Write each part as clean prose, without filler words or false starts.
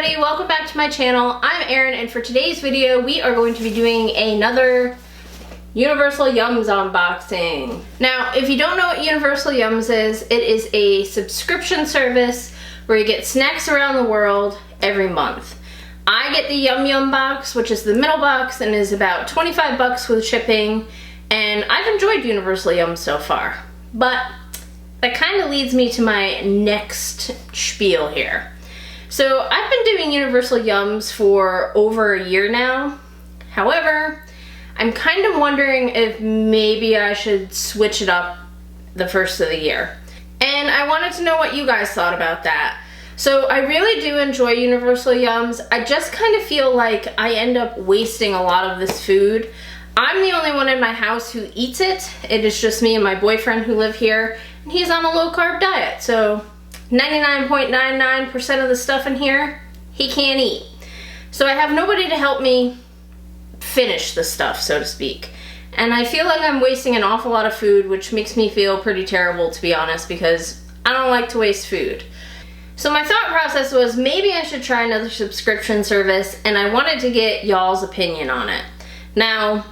everybody, welcome back to my channel. I'm Erin, and for today's video we are going to be doing another Universal Yums unboxing. Now, if you don't know what Universal Yums is, it is a subscription service where you get snacks around the world every month. I get the Yum Yum box, which is the middle box and is about 25 bucks with shipping, and I've enjoyed Universal Yums so far. But that kind of leads me to my next spiel here. So I've been doing Universal Yums for over a year now. However, I'm kind of wondering if maybe I should switch it up the first of the year. And I wanted to know what you guys thought about that. So I really do enjoy Universal Yums. I just kind of feel like I end up wasting a lot of this food. I'm the only one in my house who eats it. It is just me and my boyfriend who live here, and he's on a low carb diet. So 99.99% of the stuff in here, he can't eat. So I have nobody to help me finish the stuff, so to speak. And I feel like I'm wasting an awful lot of food, which makes me feel pretty terrible, to be honest, because I don't like to waste food. So my thought process was maybe I should try another subscription service, and I wanted to get y'all's opinion on it. Now,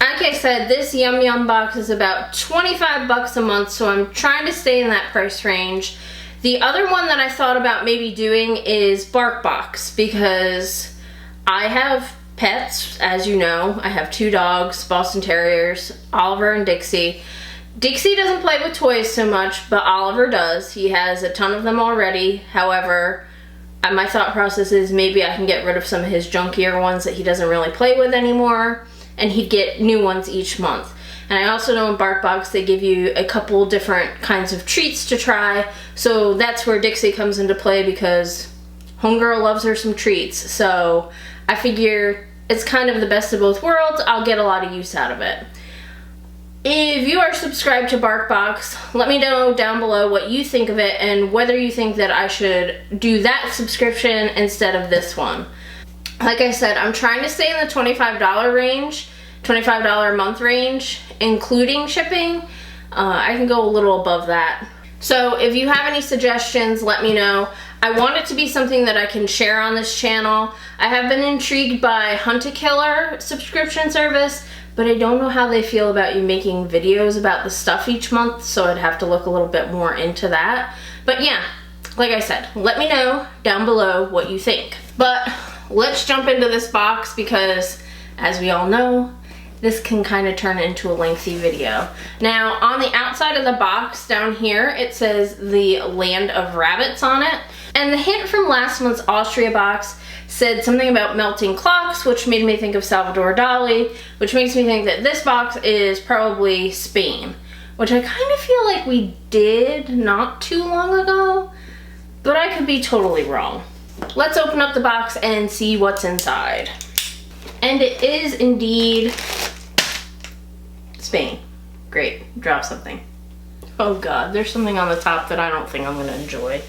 like I said, this Yum Yum box is about 25 bucks a month, so I'm trying to stay in that price range. The other one that I thought about maybe doing is BarkBox, because I have pets, as you know. I have 2 dogs, Boston Terriers, Oliver and Dixie. Dixie doesn't play with toys so much, but Oliver does. He has a ton of them already. However, my thought process is maybe I can get rid of some of his junkier ones that he doesn't really play with anymore, and he'd get new ones each month. And I also know in BarkBox they give you a couple different kinds of treats to try, so that's where Dixie comes into play, because homegirl loves her some treats. So I figure it's kind of the best of both worlds. I'll get a lot of use out of it. If you are subscribed to BarkBox, let me know down below what you think of it and whether you think that I should do that subscription instead of this one. Like I said, I'm trying to stay in the $25 range, $25 a month range, including shipping. I can go a little above that. So if you have any suggestions, let me know. I want it to be something that I can share on this channel. I have been intrigued by Hunt-A-Killer subscription service, but I don't know how they feel about you making videos about the stuff each month, so I'd have to look a little bit more into that. But yeah, like I said, let me know down below what you think. But let's jump into this box, because as we all know, this can kind of turn into a lengthy video. Now, on the outside of the box down here, it says the Land of Rabbits on it. And the hint from last month's Austria box said something about melting clocks, which made me think of Salvador Dali, which makes me think that this box is probably Spain, which I kind of feel like we did not too long ago, but I could be totally wrong. Let's open up the box and see what's inside. And it is indeed Spain. Great, drop something. Oh God, there's something on the top that I don't think I'm gonna enjoy.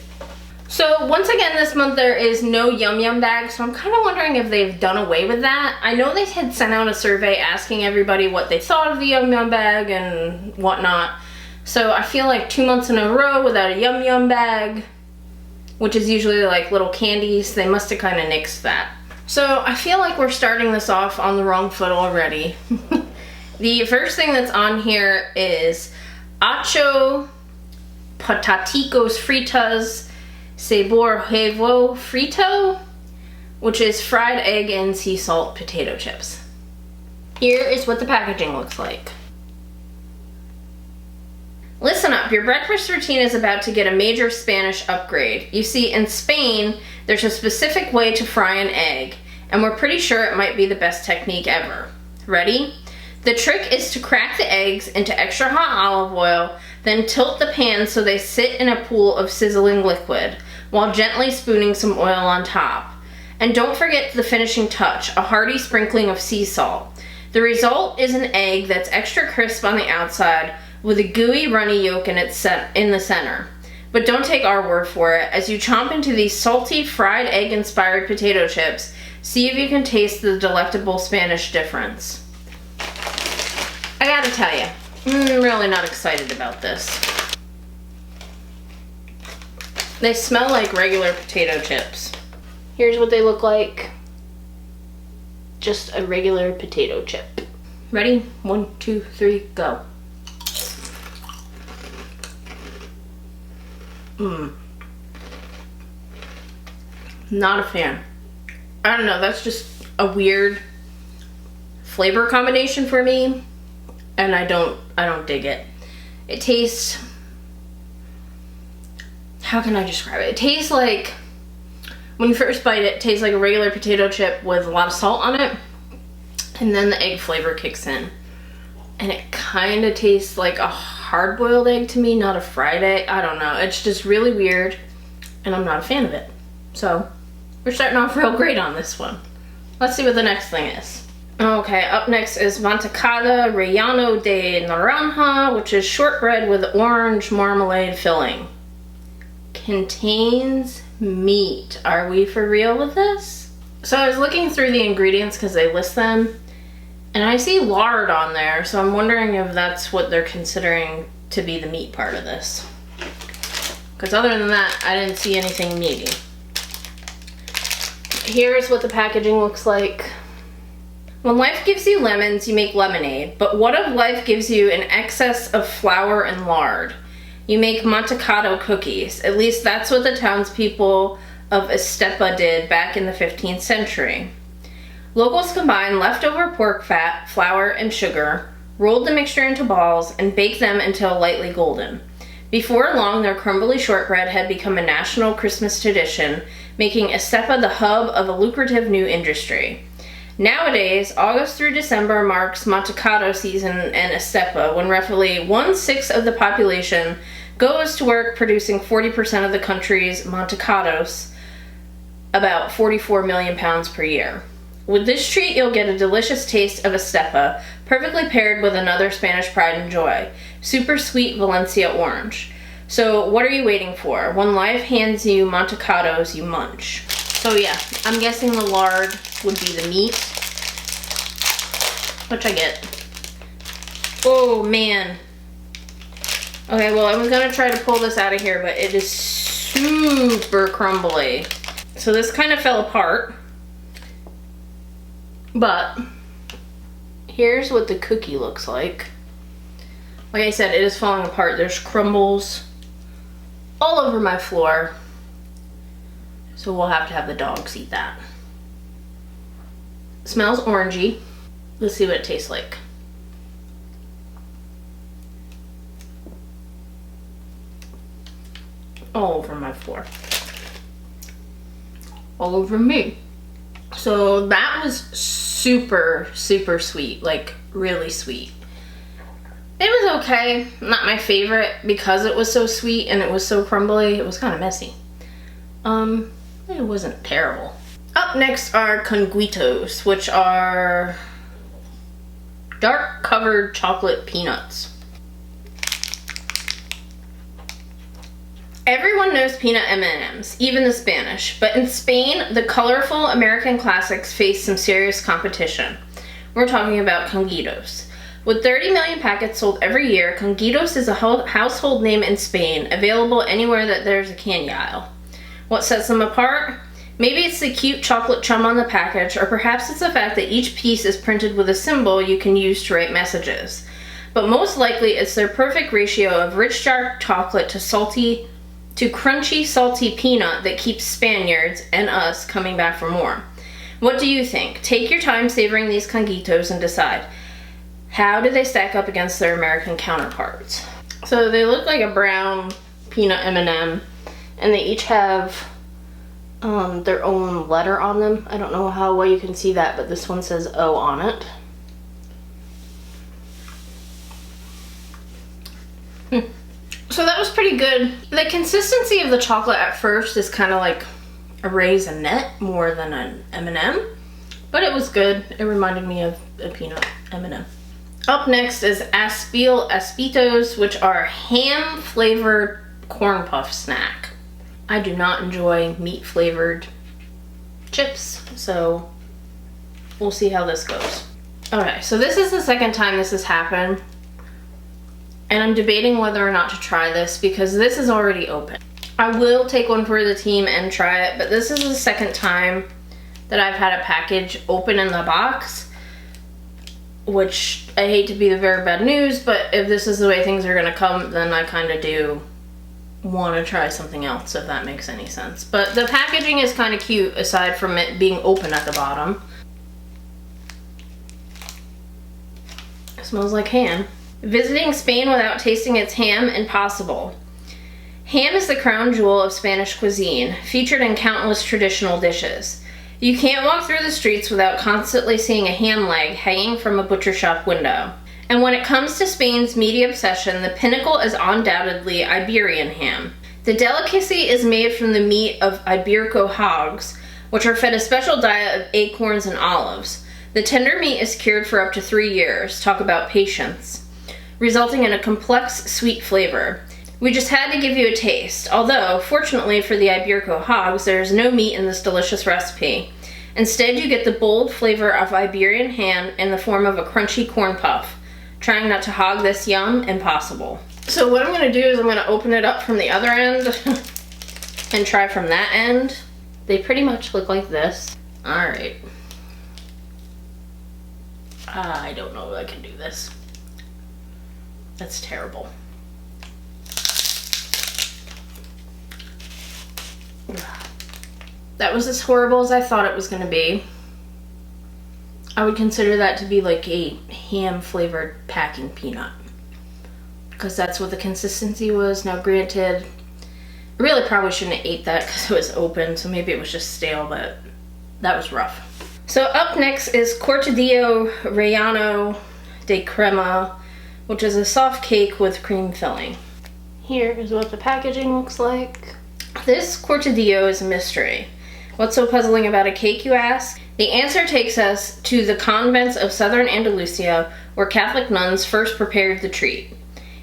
So once again this month there is no Yum Yum bag, so I'm kind of wondering if they've done away with that. I know they had sent out a survey asking everybody what they thought of the Yum Yum bag and whatnot. So I feel like 2 months in a row without a Yum Yum bag, which is usually like little candies, they must have kind of nixed that. So I feel like we're starting this off on the wrong foot already. The first thing that's on here is Ocho Pataticos Fritas Sabor Huevo Frito, which is fried egg and sea salt potato chips. Here is what the packaging looks like. Listen up, your breakfast routine is about to get a major Spanish upgrade. You see, in Spain, there's a specific way to fry an egg, and we're pretty sure it might be the best technique ever. Ready? The trick is to crack the eggs into extra hot olive oil, then tilt the pan so they sit in a pool of sizzling liquid, while gently spooning some oil on top. And don't forget the finishing touch, a hearty sprinkling of sea salt. The result is an egg that's extra crisp on the outside, with a gooey, runny yolk in the center. But don't take our word for it. As you chomp into these salty, fried egg-inspired potato chips, see if you can taste the delectable Spanish difference. I gotta tell you, I'm really not excited about this. They smell like regular potato chips. Here's what they look like. Just a regular potato chip. Ready? 1, 2, 3, go. Not a fan. I don't know, that's just a weird flavor combination for me, and I don't dig it. It tastes, how can I describe it? It tastes like, when you first bite it, it tastes like a regular potato chip with a lot of salt on it, and then the egg flavor kicks in. And it kind of tastes like a hard-boiled egg to me, not a fried egg. I don't know, it's just really weird, and I'm not a fan of it. So, we're starting off real great on this one. Let's see what the next thing is. Okay, up next is Monta Cano Relleno de Naranja, which is shortbread with orange marmalade filling. Contains meat. Are we for real with this? So I was looking through the ingredients because they list them, and I see lard on there, so I'm wondering if that's what they're considering to be the meat part of this. Because other than that, I didn't see anything meaty. Here's what the packaging looks like. When life gives you lemons, you make lemonade. But what if life gives you an excess of flour and lard? You make Monta Cano cookies. At least that's what the townspeople of Estepa did back in the 15th century. Locals combined leftover pork fat, flour, and sugar, rolled the mixture into balls, and baked them until lightly golden. Before long, their crumbly shortbread had become a national Christmas tradition, making Estepa the hub of a lucrative new industry. Nowadays, August through December marks Monta Cano season in Estepa, when roughly 1/6 of the population goes to work producing 40% of the country's Monta Canos, about 44 million pounds per year. With this treat, you'll get a delicious taste of Estepa, perfectly paired with another Spanish pride and joy, super sweet Valencia orange. So what are you waiting for? When life hands you Monta Canos, you munch. So yeah, I'm guessing the lard would be the meat, which I get. Oh man. Okay, well I was gonna try to pull this out of here, but it is super crumbly. So this kind of fell apart. But here's what the cookie looks like. Like I said, it is falling apart. There's crumbles all over my floor. So we'll have to have the dogs eat that. It smells orangey. Let's see what it tastes like. All over my floor. All over me. So that was super, super sweet. Like, really sweet. It was okay. Not my favorite because it was so sweet and it was so crumbly. It was kind of messy. It wasn't terrible. Up next are conguitos, which are dark covered chocolate peanuts. Everyone knows peanut M&Ms, even the Spanish, but in Spain, the colorful American classics face some serious competition. We're talking about conguitos. With 30 million packets sold every year, conguitos is a household name in Spain, available anywhere that there's a candy aisle. What sets them apart? Maybe it's the cute chocolate chum on the package, or perhaps it's the fact that each piece is printed with a symbol you can use to write messages. But most likely, it's their perfect ratio of rich dark chocolate to crunchy, salty peanut that keeps Spaniards and us coming back for more. What do you think? Take your time savoring these conguitos and decide. How do they stack up against their American counterparts? So they look like a brown peanut M&M, and they each have their own letter on them. I don't know how well you can see that, but this one says O on it. So that was pretty good. The consistency of the chocolate at first is kind of like a raisinette more than an M&M, but it was good. It reminded me of a peanut M&M. Up next is Aspil Aspitos, which are ham-flavored corn puff snack. I do not enjoy meat-flavored chips, so we'll see how this goes. Okay, so this is the second time this has happened, and I'm debating whether or not to try this because this is already open. I will take one for the team and try it, but this is the second time that I've had a package open in the box, which I hate to be the very bad news, but if this is the way things are gonna come, then I kind of do want to try something else, if that makes any sense. But the packaging is kind of cute, aside from it being open at the bottom. It smells like ham. Visiting Spain without tasting its ham? Impossible. Ham is the crown jewel of Spanish cuisine, featured in countless traditional dishes. You can't walk through the streets without constantly seeing a ham leg hanging from a butcher shop window. And when it comes to Spain's meaty obsession, the pinnacle is undoubtedly Iberian ham. The delicacy is made from the meat of Iberico hogs, which are fed a special diet of acorns and olives. The tender meat is cured for up to 3 years, talk about patience, resulting in a complex, sweet flavor. We just had to give you a taste, although, fortunately for the Iberico hogs, there is no meat in this delicious recipe. Instead, you get the bold flavor of Iberian ham in the form of a crunchy corn puff. Trying not to hog this yum? Impossible. So what I'm gonna do is I'm gonna open it up from the other end and try from that end. They pretty much look like this. All right. I don't know if I can do this. That's terrible. That was as horrible as I thought it was gonna be. I would consider that to be like a ham flavored packing peanut, because that's what the consistency was. Now granted, I really probably shouldn't have ate that because it was open, so maybe it was just stale, but that was rough. So up next is Col de Dios relleno de crema, which is a soft cake with cream filling. Here is what the packaging looks like. This Col de Dios is a mystery. What's so puzzling about a cake, you ask? The answer takes us to the convents of southern Andalusia, where Catholic nuns first prepared the treat.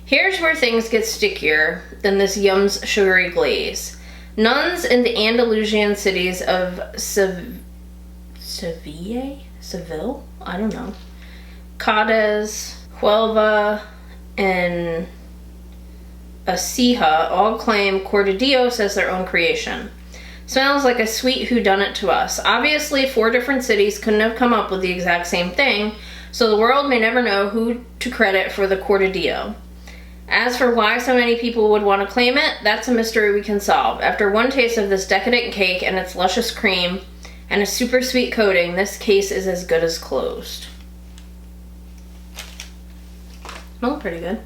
Here's where things get stickier than this yum's sugary glaze. Nuns in the Andalusian cities of Seville? I don't know. Cádiz, Huelva, and Écija all claim Col de Dios as their own creation. Smells like a sweet whodunit to us. Obviously, 4 different cities couldn't have come up with the exact same thing, so the world may never know who to credit for the Col de Dios. As for why so many people would want to claim it, that's a mystery we can solve. After one taste of this decadent cake and its luscious cream and a super sweet coating, this case is as good as closed. Smells pretty good.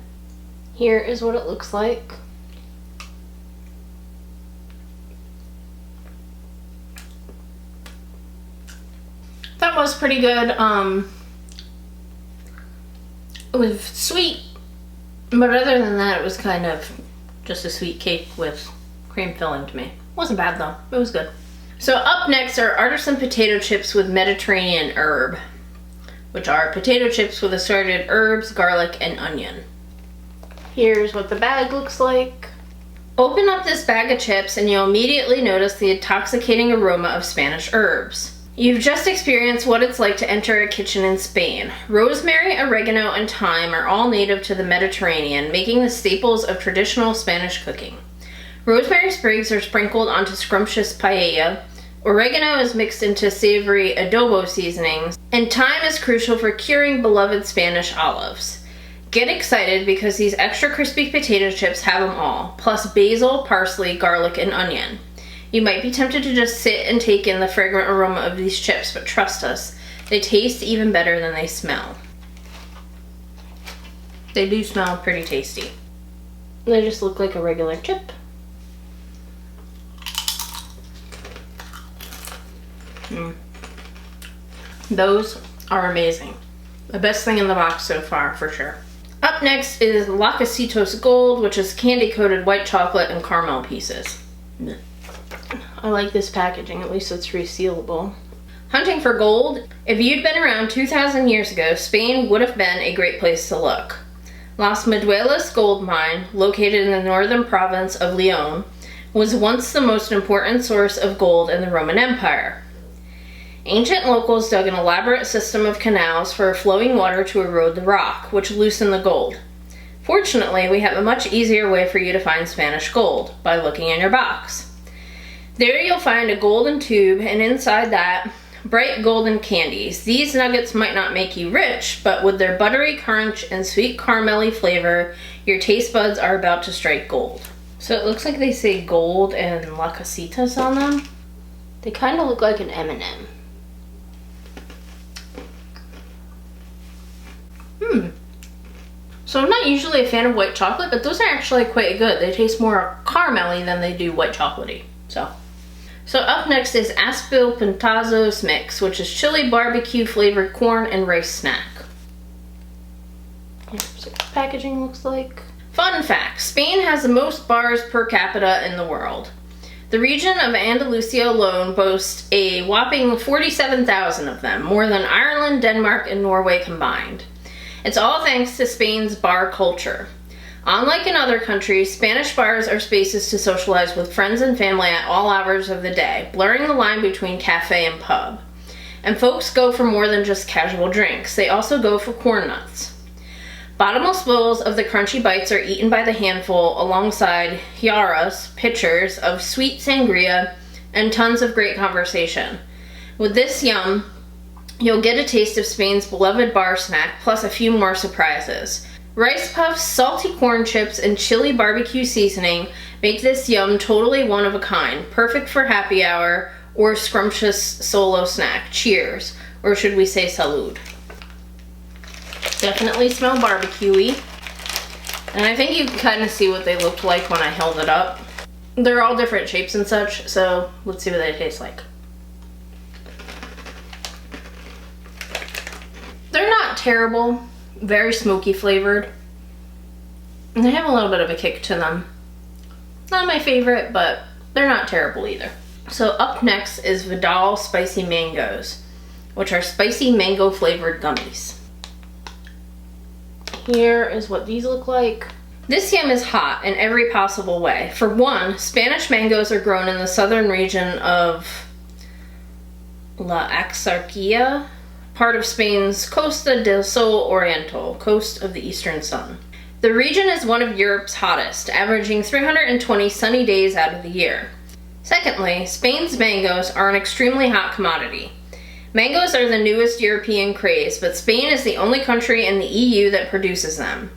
Here is what it looks like. That was pretty good. It was sweet, but other than that, it was kind of just a sweet cake with cream filling to me. Wasn't bad though. It was good. So up next are Artisan potato chips with Mediterranean herb, which are potato chips with assorted herbs, garlic, and onion. Here's what the bag looks like. Open up this bag of chips and you'll immediately notice the intoxicating aroma of Spanish herbs. You've just experienced what it's like to enter a kitchen in Spain. Rosemary, oregano, and thyme are all native to the Mediterranean, making the staples of traditional Spanish cooking. Rosemary sprigs are sprinkled onto scrumptious paella, oregano is mixed into savory adobo seasonings, and thyme is crucial for curing beloved Spanish olives. Get excited because these extra crispy potato chips have them all, plus basil, parsley, garlic, and onion. You might be tempted to just sit and take in the fragrant aroma of these chips, but trust us, they taste even better than they smell. They do smell pretty tasty. They just look like a regular chip. Those are amazing. The best thing in the box so far, for sure. Up next is Lacasitos Gold, which is candy-coated white chocolate and caramel pieces. I like this packaging, at least it's resealable. Hunting for gold? If you'd been around 2,000 years ago, Spain would have been a great place to look. Las Meduelas gold mine, located in the northern province of Leon, was once the most important source of gold in the Roman Empire. Ancient locals dug an elaborate system of canals for flowing water to erode the rock, which loosened the gold. Fortunately, we have a much easier way for you to find Spanish gold, by looking in your box. There you'll find a golden tube, and inside that, bright golden candies. These nuggets might not make you rich, but with their buttery crunch and sweet caramelly flavor, your taste buds are about to strike gold. So it looks like they say gold and La Casitas on them. They kind of look like an M&M. So I'm not usually a fan of white chocolate, but those are actually quite good. They taste more caramelly than they do white chocolatey. So up next is Aspil Pintazos Mix, which is chili barbecue flavored corn and rice snack. Here's what the packaging looks like. Fun fact, Spain has the most bars per capita in the world. The region of Andalusia alone boasts a whopping 47,000 of them, more than Ireland, Denmark, and Norway combined. It's all thanks to Spain's bar culture. Unlike in other countries, Spanish bars are spaces to socialize with friends and family at all hours of the day, blurring the line between cafe and pub. And folks go for more than just casual drinks. They also go for corn nuts. Bottomless bowls of the crunchy bites are eaten by the handful alongside jarras, pitchers of sweet sangria, and tons of great conversation. With this yum, you'll get a taste of Spain's beloved bar snack, plus a few more surprises. Rice puffs, salty corn chips, and chili barbecue seasoning make this yum totally one of a kind, perfect for happy hour or scrumptious solo snack. Cheers. Or should we say salud? Definitely smell barbecue-y. And I think you can kind of see what they looked like when I held it up. They're all different shapes and such, so let's see what they taste like. They're not terrible. Very smoky flavored. And they have a little bit of a kick to them. Not my favorite, but they're not terrible either. So up next is Vidal Spicy Mangoes, which are spicy mango flavored gummies. Here is what these look like. This yum is hot in every possible way. For one, Spanish mangoes are grown in the southern region of La Axarquia, part of Spain's Costa del Sol Oriental, coast of the eastern sun. The region is one of Europe's hottest, averaging 320 sunny days out of the year. Secondly, Spain's mangoes are an extremely hot commodity. Mangoes are the newest European craze, but Spain is the only country in the EU that produces them.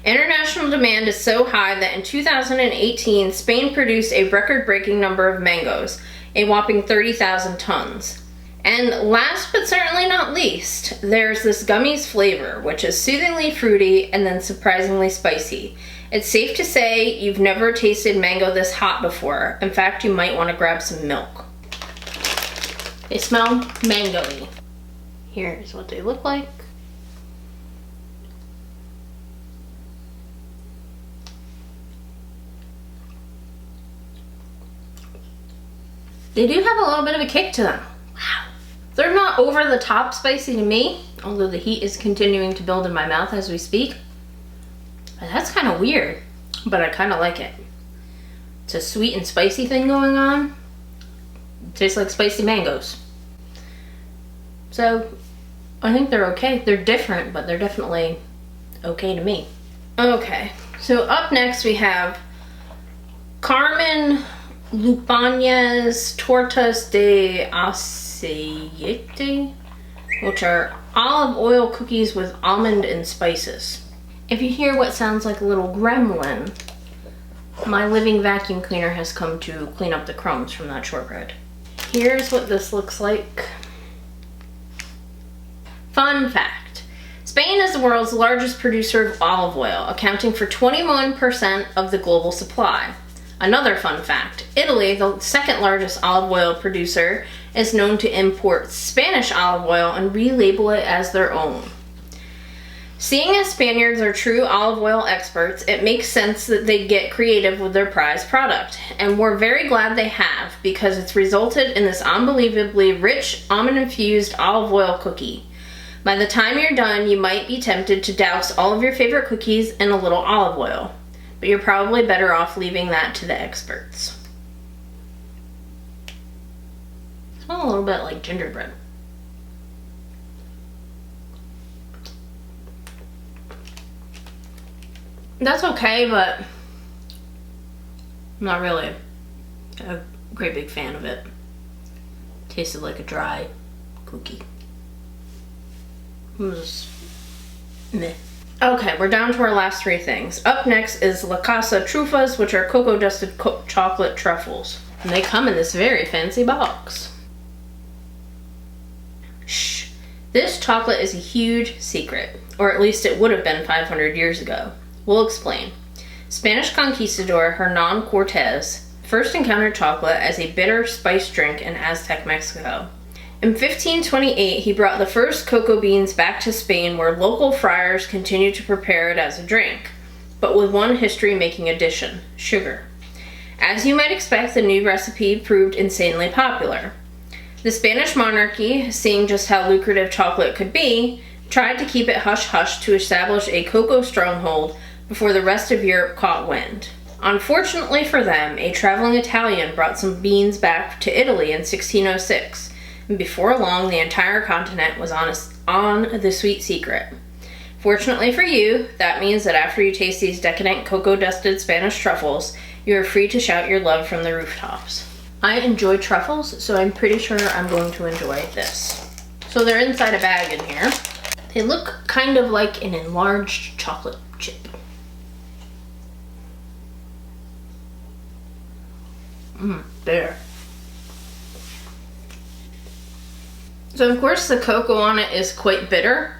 International demand is so high that in 2018, Spain produced a record-breaking number of mangoes, a whopping 30,000 tons. And last but certainly not least, there's this gummies flavor, which is soothingly fruity and then surprisingly spicy. It's safe to say you've never tasted mango this hot before. In fact, you might want to grab some milk. They smell mango-y. Here's what they look like. They do have a little bit of a kick to them. Wow. They're not over the top spicy to me, although the heat is continuing to build in my mouth as we speak. But that's kind of weird, but I kind of like it. It's a sweet and spicy thing going on. It tastes like spicy mangoes. So I think they're okay. They're different, but they're definitely okay to me. Okay, so up next we have Carmen Lupaña's Tortas de Aceite, which are olive oil cookies with almond and spices. If you hear what sounds like a little gremlin, my living vacuum cleaner has come to clean up the crumbs from that shortbread. Here's what this looks like. Fun fact. Spain is the world's largest producer of olive oil, accounting for 21% of the global supply. Another fun fact, Italy, the second largest olive oil producer, is known to import Spanish olive oil and relabel it as their own. Seeing as Spaniards are true olive oil experts, it makes sense that they get creative with their prized product. And we're very glad they have, because it's resulted in this unbelievably rich, almond-infused olive oil cookie. By the time you're done, you might be tempted to douse all of your favorite cookies in a little olive oil. But you're probably better off leaving that to the experts. It smells a little bit like gingerbread. That's okay, but I'm not really a great big fan of it. Tasted like a dry cookie. It was meh. Okay, we're down to our last three things. Up next is La Casa trufas, which are cocoa dusted chocolate truffles. And they come in this very fancy box. Shh. This chocolate is a huge secret, or at least it would have been 500 years ago. We'll explain. Spanish conquistador Hernan Cortez first encountered chocolate as a bitter spice drink in Aztec Mexico. In 1528, he brought the first cocoa beans back to Spain, where local friars continued to prepare it as a drink, but with one history-making addition: sugar. As you might expect, the new recipe proved insanely popular. The Spanish monarchy, seeing just how lucrative chocolate could be, tried to keep it hush-hush to establish a cocoa stronghold before the rest of Europe caught wind. Unfortunately for them, a traveling Italian brought some beans back to Italy in 1606, and before long the entire continent was on the sweet secret. Fortunately for you, that means that after you taste these decadent cocoa-dusted Spanish truffles, you are free to shout your love from the rooftops. I enjoy truffles, so I'm pretty sure I'm going to enjoy this. So they're inside a bag in here. They look kind of like an enlarged chocolate chip. There. So of course the cocoa on it is quite bitter,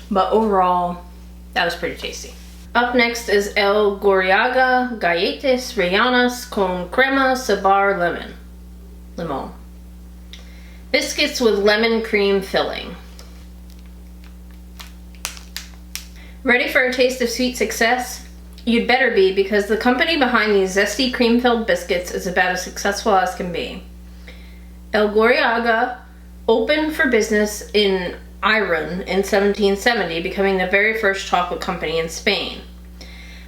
but overall, that was pretty tasty. Up next is El Gorriaga Galletas Rellenas con Crema Sabor Limon. Biscuits with lemon cream filling. Ready for a taste of sweet success? You'd better be, because the company behind these zesty cream-filled biscuits is about as successful as can be. El Gorriaga opened for business in Irun in 1770, becoming the very first chocolate company in Spain.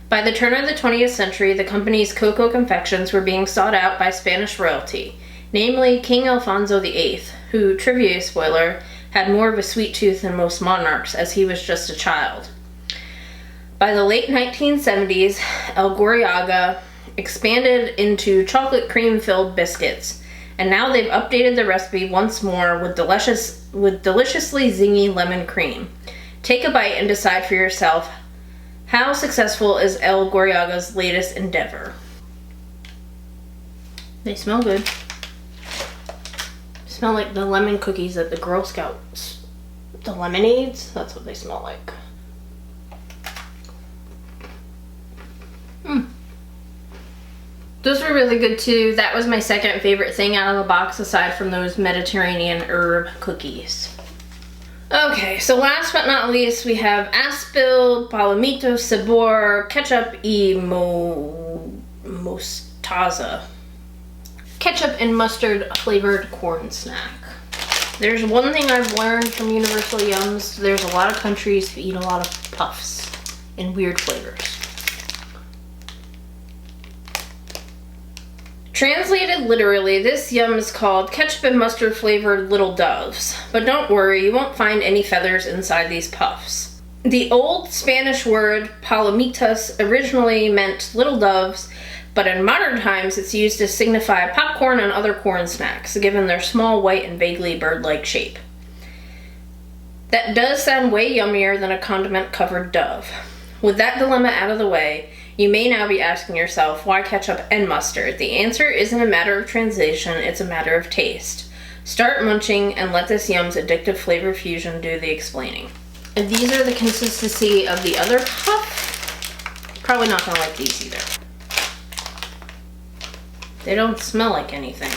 By the turn of the 20th century, the company's cocoa confections were being sought out by Spanish royalty, namely King Alfonso VIII, who, trivia spoiler, had more of a sweet tooth than most monarchs, as he was just a child. By the late 1970s, El Gorriaga expanded into chocolate cream-filled biscuits, and now they've updated the recipe once more with deliciously zingy lemon cream. Take a bite and decide for yourself, how successful is El Gorriaga's latest endeavor? They smell good. Smell like the lemon cookies at the Girl Scouts. The lemonades, that's what they smell like. Those were really good too. That was my second favorite thing out of the box, aside from those Mediterranean herb cookies. Okay, so last but not least, we have Aspil Palomita Sabor Ketchup y Mostaza. Ketchup and mustard flavored corn snack. There's one thing I've learned from Universal Yums. There's a lot of countries who eat a lot of puffs in weird flavors. Translated literally, this yum is called ketchup and mustard flavored little doves. But don't worry, you won't find any feathers inside these puffs. The old Spanish word palomitas originally meant little doves, but in modern times it's used to signify popcorn and other corn snacks, given their small, white, and vaguely bird-like shape. That does sound way yummier than a condiment-covered dove. With that dilemma out of the way, you may now be asking yourself, why ketchup and mustard? The answer isn't a matter of translation, it's a matter of taste. Start munching and let this yum's addictive flavor fusion do the explaining. And these are the consistency of the other puff. Probably not gonna like these either. They don't smell like anything.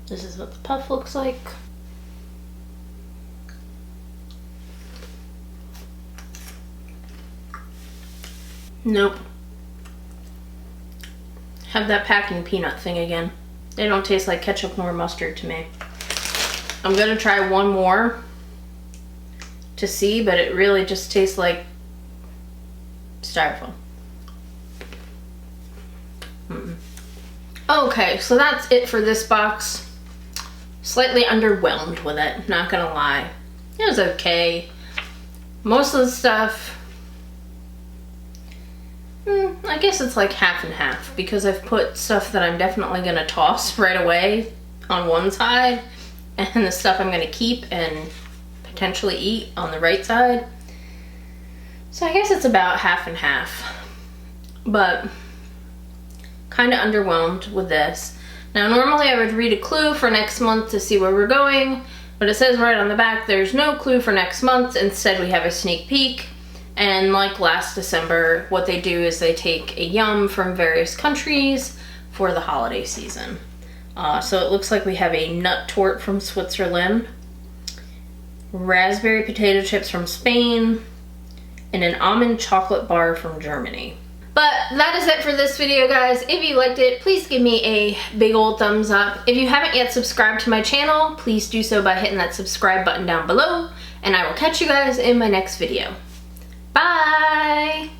This is what the puff looks like. Nope. Have that packing peanut thing again. They don't taste like ketchup nor mustard to me. I'm gonna try one more to see, but it really just tastes like styrofoam. Okay, so that's it for this box. Slightly underwhelmed with it, not gonna lie. It was okay. Most of the stuff I guess it's like half and half because I've put stuff that I'm definitely gonna toss right away on one side and the stuff I'm gonna keep and potentially eat on the right side. So I guess it's about half and half, but kind of underwhelmed with this. Now normally I would read a clue for next month to see where we're going, but it says right on the back there's no clue for next month. Instead we have a sneak peek, and like last December what they do is they take a yum from various countries for the holiday season. So it looks like we have a nut tort from Switzerland, raspberry potato chips from Spain, and an almond chocolate bar from Germany. But that is it for this video, guys. If you liked it, please give me a big old thumbs up. If you haven't yet subscribed to my channel, please do so by hitting that subscribe button down below, and I will catch you guys in my next video. Bye!